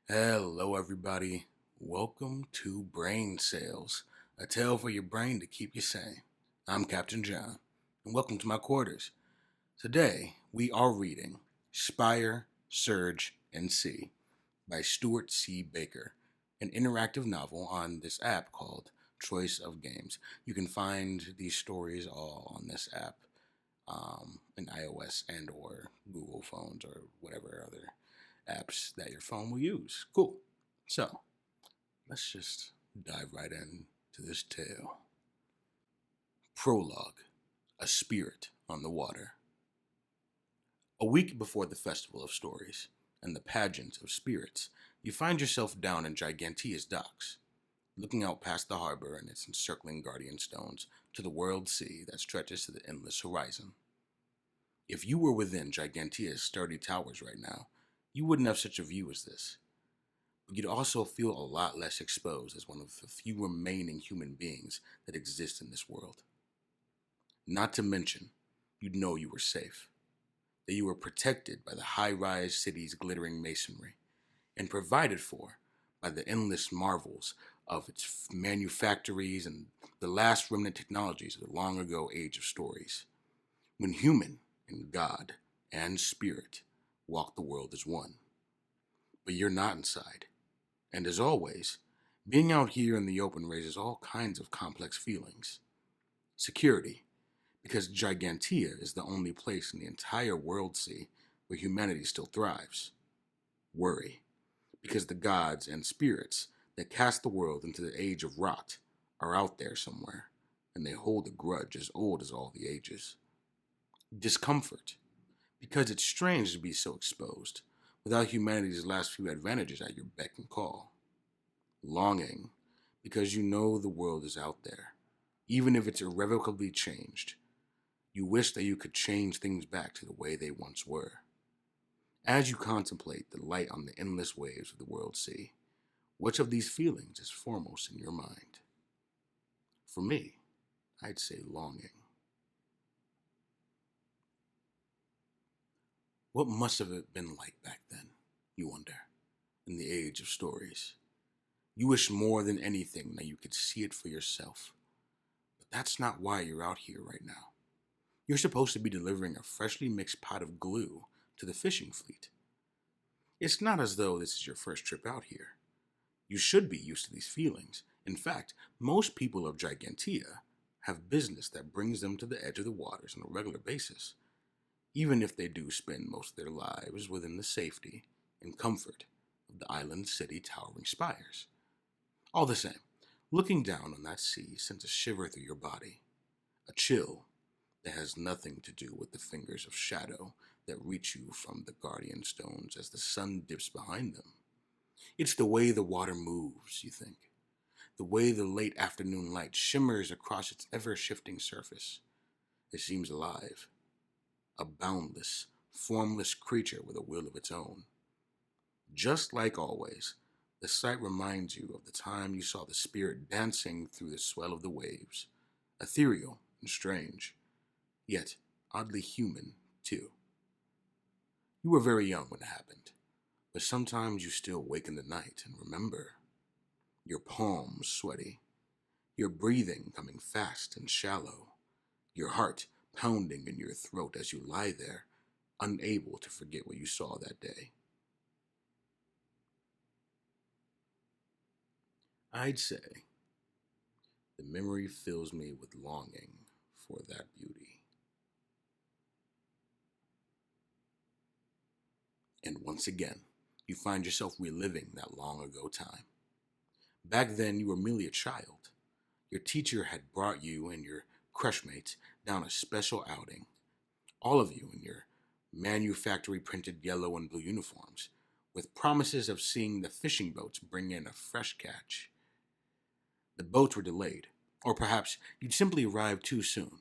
Hello, everybody. Welcome to Brain Sales, a tale for your brain to keep you sane. I'm Captain John, and welcome to my quarters. Today, we are reading Spire, Surge, and Sea by Stewart C. Baker, an interactive novel on this app called Choice of Games. You can find these stories all on this app in iOS and or Google phones or whatever other apps that your phone will use. Cool. So, let's just dive right into this tale. Prologue: A Spirit on the Water. A week before the Festival of Stories and the pageant of spirits, you find yourself down in Gigantea's docks, looking out past the harbor and its encircling guardian stones to the world sea that stretches to the endless horizon. If you were within Gigantea's sturdy towers right now, you wouldn't have such a view as this. But you'd also feel a lot less exposed as one of the few remaining human beings that exist in this world. Not to mention, you'd know you were safe, that you were protected by the high-rise city's glittering masonry, and provided for by the endless marvels of its manufactories and the last remnant technologies of the long-ago age of stories, when human and God and spirit walk the world as one. But you're not inside. And as always, being out here in the open raises all kinds of complex feelings. Security, because Gigantea is the only place in the entire world sea where humanity still thrives. Worry, because the gods and spirits that cast the world into the age of rot are out there somewhere, and they hold a grudge as old as all the ages. Discomfort, because it's strange to be so exposed, without humanity's last few advantages at your beck and call. Longing, because you know the world is out there, even if it's irrevocably changed. You wish that you could change things back to the way they once were. As you contemplate the light on the endless waves of the world sea, which of these feelings is foremost in your mind? For me, I'd say longing. What must have it been like back then, you wonder, in the age of stories? You wish more than anything that you could see it for yourself. But that's not why you're out here right now. You're supposed to be delivering a freshly mixed pot of glue to the fishing fleet. It's not as though this is your first trip out here. You should be used to these feelings. In fact, most people of Gigantea have business that brings them to the edge of the waters on a regular basis, even if they do spend most of their lives within the safety and comfort of the island city towering spires. All the same, looking down on that sea sends a shiver through your body, a chill that has nothing to do with the fingers of shadow that reach you from the guardian stones as the sun dips behind them. It's the way the water moves, you think, the way the late afternoon light shimmers across its ever-shifting surface. It seems alive, a boundless, formless creature with a will of its own. Just like always, the sight reminds you of the time you saw the spirit dancing through the swell of the waves, ethereal and strange, yet oddly human, too. You were very young when it happened, but sometimes you still wake in the night and remember. Your palms sweaty, your breathing coming fast and shallow, your heart pounding in your throat as you lie there, unable to forget what you saw that day. I'd say the memory fills me with longing for that beauty. And once again, you find yourself reliving that long ago time. Back then, you were merely a child. Your teacher had brought you and your crushmates down a special outing, all of you in your manufactory printed yellow and blue uniforms, with promises of seeing the fishing boats bring in a fresh catch. The boats were delayed, or perhaps you'd simply arrived too soon,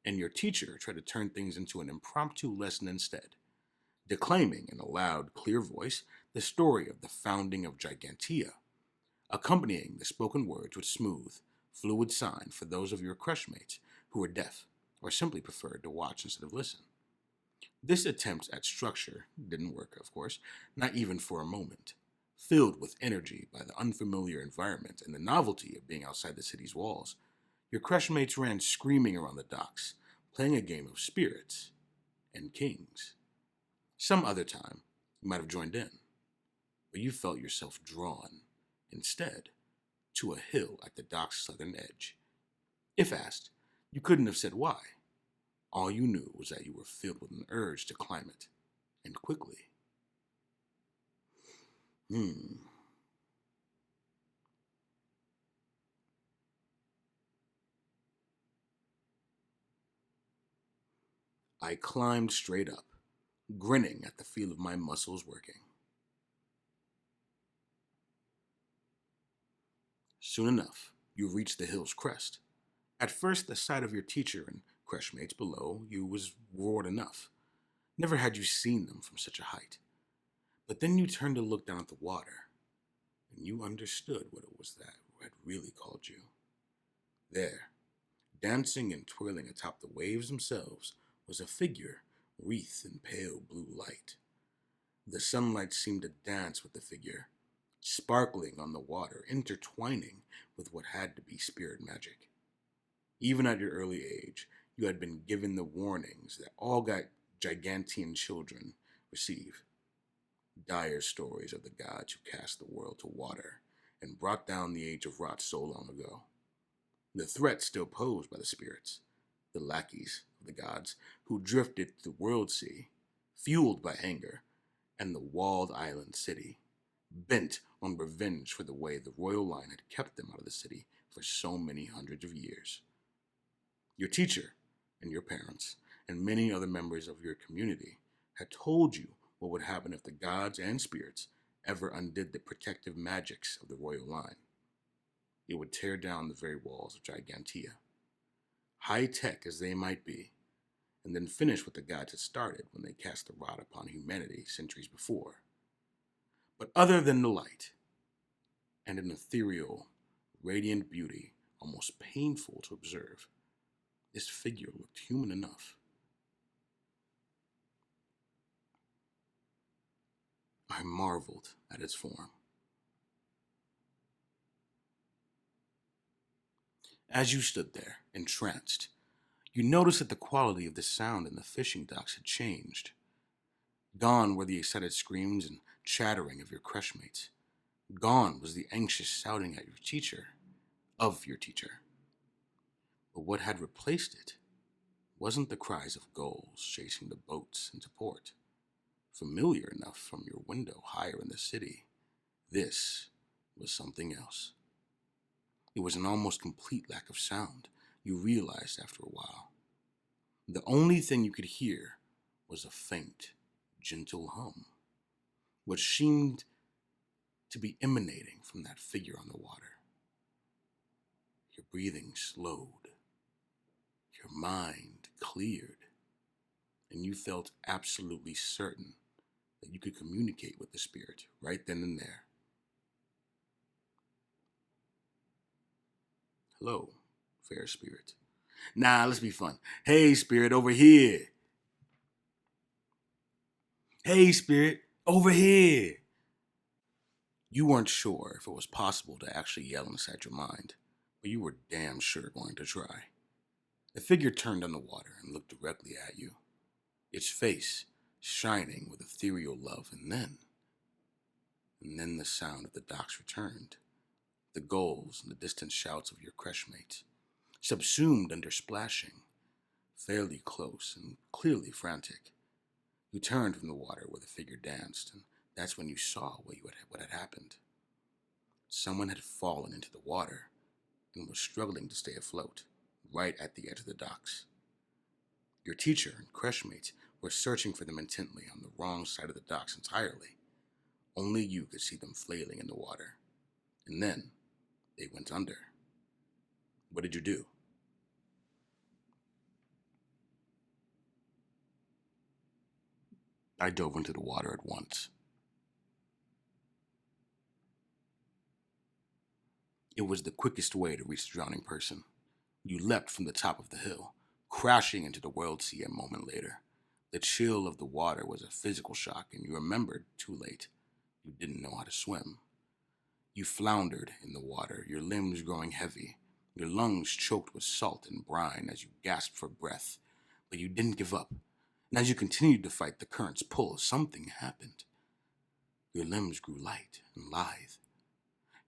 and your teacher tried to turn things into an impromptu lesson instead, declaiming in a loud, clear voice the story of the founding of Gigantea, accompanying the spoken words with smooth, fluid sign for those of your crushmates who were deaf or simply preferred to watch instead of listen. This attempt at structure didn't work, of course, not even for a moment. Filled with energy by the unfamiliar environment and the novelty of being outside the city's walls, your crush mates ran screaming around the docks, playing a game of spirits and kings. Some other time, you might have joined in, but you felt yourself drawn, instead, to a hill at the dock's southern edge. If asked, you couldn't have said why. All you knew was that you were filled with an urge to climb it, and quickly. I climbed straight up, grinning at the feel of my muscles working. Soon enough, you reached the hill's crest. At first, the sight of your teacher and crushmates below you was roared enough. Never had you seen them from such a height. But then you turned to look down at the water, and you understood what it was that had really called you. There, dancing and twirling atop the waves themselves, was a figure wreathed in pale blue light. The sunlight seemed to dance with the figure, sparkling on the water, intertwining with what had to be spirit magic. Even at your early age, you had been given the warnings that all gigantean children receive. Dire stories of the gods who cast the world to water and brought down the age of rot so long ago. The threat still posed by the spirits, the lackeys of the gods who drifted the world sea, fueled by anger, and the walled island city, bent on revenge for the way the royal line had kept them out of the city for so many hundreds of years. Your teacher and your parents and many other members of your community had told you what would happen if the gods and spirits ever undid the protective magics of the royal line. It would tear down the very walls of Gigantea, high-tech as they might be, and then finish what the gods had started when they cast the rot upon humanity centuries before. But other than the light, and an ethereal, radiant beauty almost painful to observe, this figure looked human enough. I marveled at its form. As you stood there, entranced, you noticed that the quality of the sound in the fishing docks had changed. Gone were the excited screams and chattering of your crushmates. Gone was the anxious shouting at of your teacher. But what had replaced it wasn't the cries of gulls chasing the boats into port, familiar enough from your window higher in the city. This was something else. It was an almost complete lack of sound, you realized after a while. The only thing you could hear was a faint, gentle hum, which seemed to be emanating from that figure on the water. Your breathing slowed, your mind cleared, and you felt absolutely certain that you could communicate with the spirit right then and there. Hello, fair spirit. Nah, let's be fun. Hey, spirit, over here. Hey, spirit, over here. You weren't sure if it was possible to actually yell inside your mind, but you were damn sure going to try. The figure turned on the water and looked directly at you, its face shining with ethereal love, and then the sound of the docks returned, the gulls and the distant shouts of your crushmates, subsumed under splashing, fairly close and clearly frantic. You turned from the water where the figure danced, and that's when you saw what had happened. Someone had fallen into the water and was struggling to stay afloat, right at the edge of the docks. Your teacher and crushmates were searching for them intently on the wrong side of the docks entirely. Only you could see them flailing in the water. And then they went under. What did you do? I dove into the water at once. It was the quickest way to reach the drowning person. You leapt from the top of the hill, crashing into the world sea a moment later. The chill of the water was a physical shock, and you remembered, too late, You didn't know how to swim. You floundered in the water, your limbs growing heavy, your lungs choked with salt and brine as you gasped for breath. But you didn't give up. And as you continued to fight the current's pull, something happened. Your limbs grew light and lithe,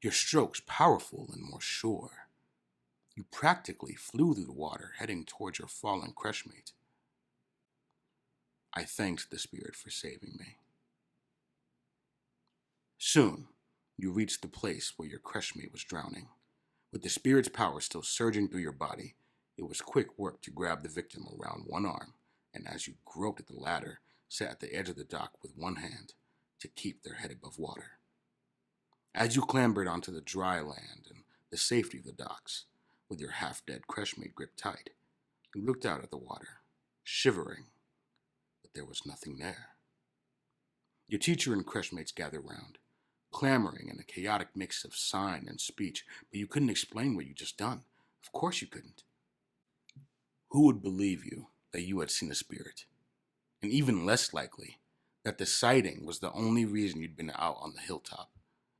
your strokes powerful and more sure. You practically flew through the water, heading towards your fallen crushmate. I thanked the spirit for saving me. Soon, you reached the place where your crushmate was drowning. With the spirit's power still surging through your body, it was quick work to grab the victim around one arm, and as you groped at the ladder, sat at the edge of the dock with one hand to keep their head above water. As you clambered onto the dry land and the safety of the docks, with your half-dead crushmate gripped tight, you looked out at the water, shivering, but there was nothing there. Your teacher and crushmates gathered round, clamoring in a chaotic mix of sign and speech, but you couldn't explain what you'd just done. Of course you couldn't. Who would believe you that you had seen a spirit? And even less likely, that the sighting was the only reason you'd been out on the hilltop,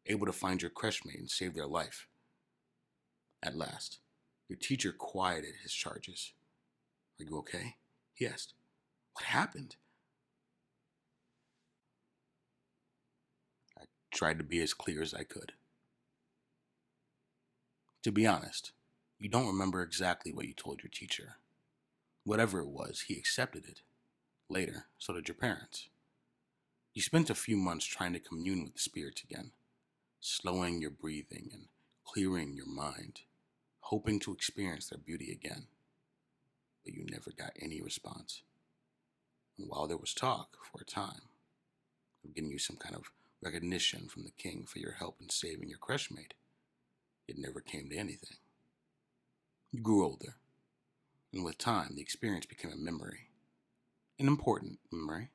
able to find your crushmate and save their life. At last, your teacher quieted his charges. "Are you okay?" he asked. "What happened?" I tried to be as clear as I could. To be honest, you don't remember exactly what you told your teacher. Whatever it was, he accepted it. Later, so did your parents. You spent a few months trying to commune with the spirits again, slowing your breathing and clearing your mind, hoping to experience their beauty again. But you never got any response. And while there was talk, for a time, of getting you some kind of recognition from the king for your help in saving your crushmate, it never came to anything. You grew older, and with time, the experience became a memory. An important memory,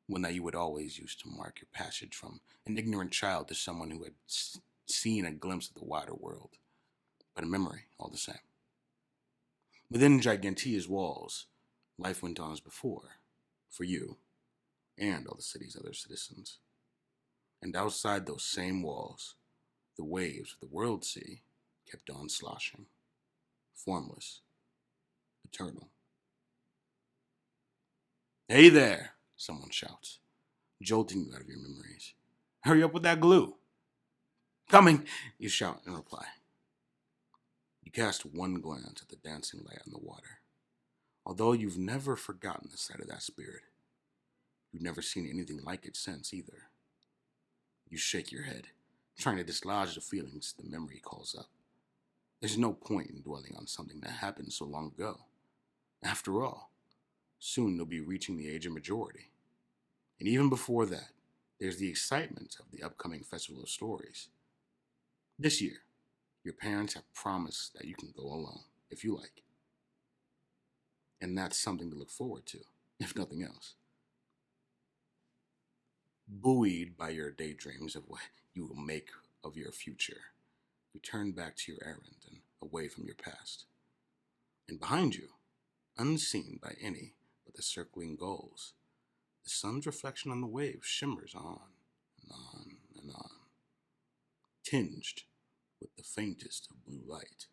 one that you would always use to mark your passage from an ignorant child to someone who had seen a glimpse of the wider world, but a memory all the same. Within Gigantia's walls, life went on as before, for you, and all the city's other citizens. And outside those same walls, the waves of the world sea kept on sloshing, formless, eternal. "Hey there," someone shouts, jolting you out of your memories. "Hurry up with that glue." "Coming," you shout in reply. You cast one glance at the dancing light on the water. Although you've never forgotten the sight of that spirit, you've never seen anything like it since either. You shake your head, trying to dislodge the feelings the memory calls up. There's no point in dwelling on something that happened so long ago. After all, soon you'll be reaching the age of majority. And even before that, there's the excitement of the upcoming Festival of Stories. This year, your parents have promised that you can go alone, if you like. And that's something to look forward to, if nothing else. Buoyed by your daydreams of what you will make of your future, you turn back to your errand and away from your past. And behind you, unseen by any but the circling gulls, the sun's reflection on the waves shimmers on and on and on, tinged with the faintest of blue light.